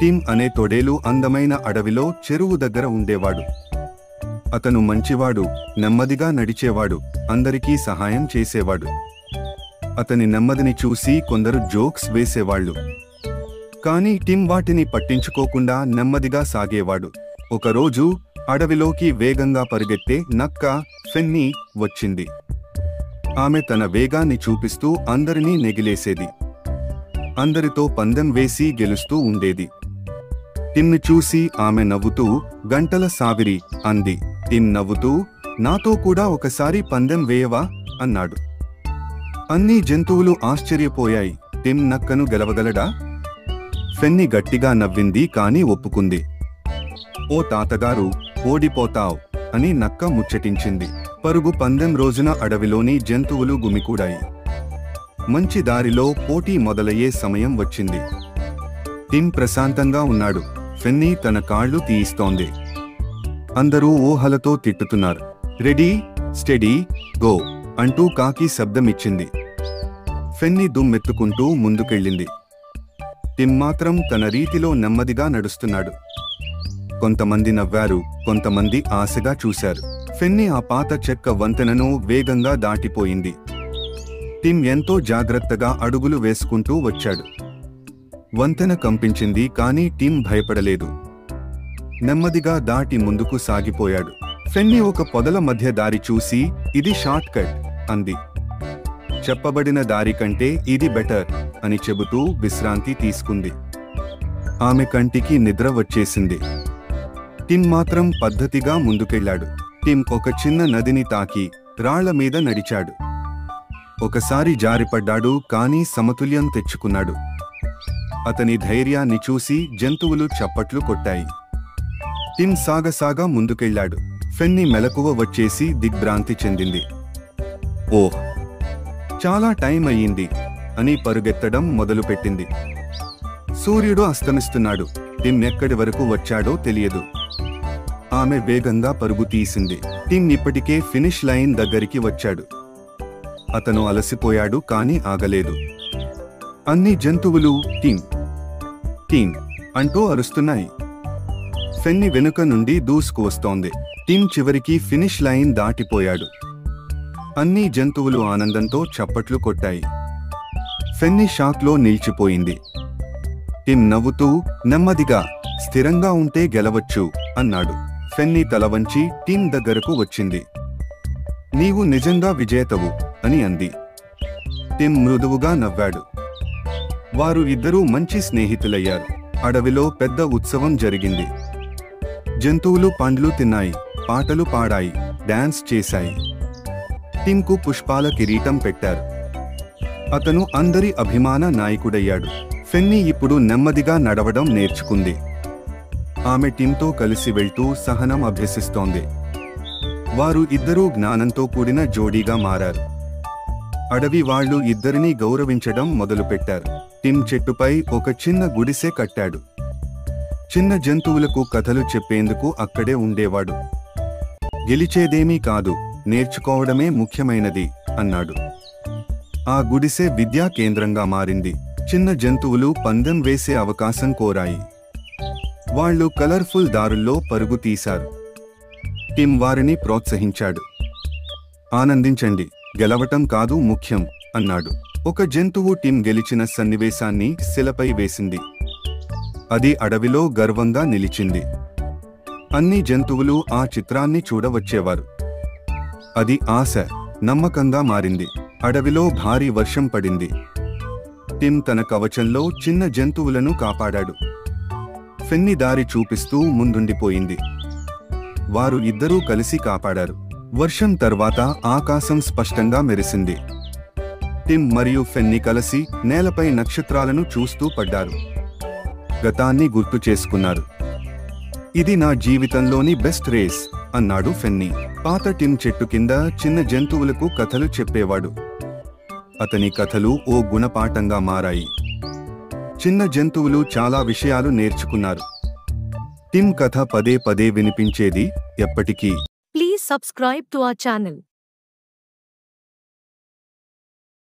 Tim అనే తోడేలు అందమైన అడవిలో చెరువు దగ్గర ఉండేవాడు. అతను మంచివాడు, నెమ్మదిగా నడిచేవాడు, అందరికీ సహాయం చేసేవాడు. అతని నెమ్మదిని చూసి కొందరు జోక్స్ వేసేవాళ్లు. కానీ టిమ్ వాటిని పట్టించుకోకుండా నెమ్మదిగా సాగేవాడు. ఒకరోజు అడవిలోకి వేగంగా పరిగెత్తే నక్క ఫెన్నీ వచ్చింది. ఆమె తన వేగాన్ని చూపిస్తూ అందరినీ నెగిలేసేది. అందరితో పందెం వేసి గెలుస్తూ ఉండేది. టిమ్ని చూసి ఆమె నవ్వుతూ గంటల సావిరి అంది. టిమ్ నవ్వుతూ, నాతో కూడా ఒకసారి పందెం వేయవా అన్నాడు. అన్ని జంతువులు ఆశ్చర్యపోయాయి. టిమ్ నక్కను గెలవగలడా? ఫెన్నీ గట్టిగా నవ్వింది కాని ఒప్పుకుంది. ఓ తాతగారు, ఓడిపోతావ్ అని నక్క ముచ్చటించింది. పరుగు పందెం రోజున అడవిలోని జంతువులు గుమికూడాయి. మంచి దారిలో పోటీ మొదలయ్యే సమయం వచ్చింది. టిమ్ ప్రశాంతంగా ఉన్నాడు. ఫెన్నీ తన కాళ్ళు తీయిస్తోంది. అందరూ ఊహలతో తిట్టుతున్నారు. రెడీ, స్టెడీ, గో అంటూ కాకి శబ్దమిచ్చింది. ఫెన్నీ దుమ్మెత్తుకుంటూ ముందుకెళ్ళింది. టిమ్ మాత్రం తన రీతిలో నెమ్మదిగా నడుస్తున్నాడు. కొంతమంది నవ్వారు, కొంతమంది ఆశగా చూశారు. ఫెన్నీ ఆ పాత చెక్క వంతెనను వేగంగా దాటిపోయింది. టిమ్ ఎంతో జాగ్రత్తగా అడుగులు వేసుకుంటూ వచ్చాడు. వంతెన కంపించింది కానీ టిమ్ భయపడలేదు. నెమ్మదిగా దాటి ముందుకు సాగిపోయాడు. ఫెన్నీ ఒక పొదల మధ్య దారి చూసి, ఇది షార్ట్ కట్ అంది. చెప్పబడిన దారి కంటే ఇది బెటర్ అని చెబుతూ విశ్రాంతి తీసుకుంది. ఆమె కంటికి నిద్ర వచ్చేసింది. టిమ్ మాత్రం పద్ధతిగా ముందుకెళ్లాడు. టిమ్ ఒక చిన్న నదిని తాకి రాళ్ల మీద నడిచాడు. ఒకసారి జారిపడ్డాడు కానీ సమతుల్యం తెచ్చుకున్నాడు. అతని ధైర్యాన్ని చూసి జంతువులు చప్పట్లు కొట్టాయి. టిమ్ సాగసాగా ముందుకెళ్లాడు. ఫెన్నీ మెలకువ వచ్చేసి దిగ్భ్రాంతి చెందింది. ఓహ్, చాలా టైం అయ్యింది అని పరుగెత్తడం మొదలుపెట్టింది. సూర్యుడు అస్తమిస్తున్నాడు. టిమ్ ఎక్కడి వరకు వచ్చాడో తెలియదు. ఆమె వేగంగా పరుగు తీసింది. టిమ్ ఇప్పటికే ఫినిష్ లైన్ దగ్గరికి వచ్చాడు. అతను అలసిపోయాడు కానీ ఆగలేదు. అన్ని జంతువులు టిమ్ టిమ్ అంటూ అరుస్తున్నాయి. ఫెన్నీ వెనుక నుండి దూసుకు వస్తోంది. టిమ్ చివరికి ఫినిష్ లైన్ దాటిపోయాడు. అన్ని జంతువులు ఆనందంతో చప్పట్లు కొట్టాయి. ఫెన్నీ షాక్లో నిలిచిపోయింది. టిమ్ నవ్వుతూ, నెమ్మదిగా, స్థిరంగా ఉంటే గెలవచ్చు అన్నాడు. ఫెన్నీ తల వంచి టిమ్ దగ్గరకు వచ్చింది. నీవు నిజంగా విజేతవు అని అంది. టిమ్ మృదువుగా నవ్వాడు. వారు ఇద్దరూ మంచి స్నేహితులయ్యారు. అడవిలో పెద్ద ఉత్సవం జరిగింది. జంతువులు పండ్లు తిన్నాయి, పాటలు పాడాయి, డాన్స్ చేశాయి. టిమ్కు పుష్పాల కిరీటం పెట్టారు. అతను అందరి అభిమాన నాయకుడయ్యాడు. ఫెన్నీ ఇప్పుడు నెమ్మదిగా నడవడం నేర్చుకుంది. ఆమె టిమ్తో కలిసి వెళ్తూ సహనం అభ్యసిస్తోంది. వారు ఇద్దరూ జ్ఞానంతో కూడిన జోడీగా మారారు. అడవి వాళ్లు ఇద్దరినీ గౌరవించడం మొదలుపెట్టారు. టిమ్ చెట్టుపై ఒక చిన్న గుడిసె కట్టాడు. చిన్న జంతువులకు కథలు చెప్పేందుకు అక్కడే ఉండేవాడు. గెలిచేదేమీ కాదు, నేర్చుకోవడమే ముఖ్యమైనది అన్నాడు. ఆ గుడిసె విద్యా కేంద్రంగా మారింది. చిన్న జంతువులు పందెం వేసే అవకాశం కోరాయి. వాళ్లు కలర్ఫుల్ దారుల్లో పరుగు తీశారు. టిమ్ వారిని ప్రోత్సహించాడు. ఆనందించండి, గెలవటం కాదు ముఖ్యం అన్నాడు. ఒక జంతువు టిమ్ గెలిచిన సన్నివేశాన్ని శిలపై వేసింది. అది అడవిలో గర్వంగా నిలిచింది. అన్ని జంతువులు ఆ చిత్రాన్ని చూడవచ్చేవారు. అది ఆశ, నమ్మకంగా మారింది. అడవిలో భారీ వర్షం పడింది. టిమ్ తన కవచంలో చిన్న జంతువులను కాపాడాడు. ఫెన్నీ దారి చూపిస్తూ ముందుండిపోయింది. వారు ఇద్దరూ కలిసి కాపాడారు. వర్షం తర్వాత ఆకాశం స్పష్టంగా మెరిసింది. టిమ్ మరియు ఫెన్నీ కలిసి నేలపై నక్షత్రాలను చూస్తూ పడ్డారు. గతాన్ని గుర్తు చేసుకున్నారు. ఇది నా జీవితంలోని బెస్ట్ రేస్ అన్నాడు ఫెన్నీ. పాత టిమ్ చెట్టు కింద చిన్న జంతువులకు కథలు చెప్పేవాడు. అతని కథలు ఓ గుణపాఠంగా మారాయి. చిన్న జంతువులు చాలా విషయాలు నేర్చుకున్నారు. టిమ్ కథ పదే పదే వినిపించేది ఎప్పటికీ. Please subscribe to our channel.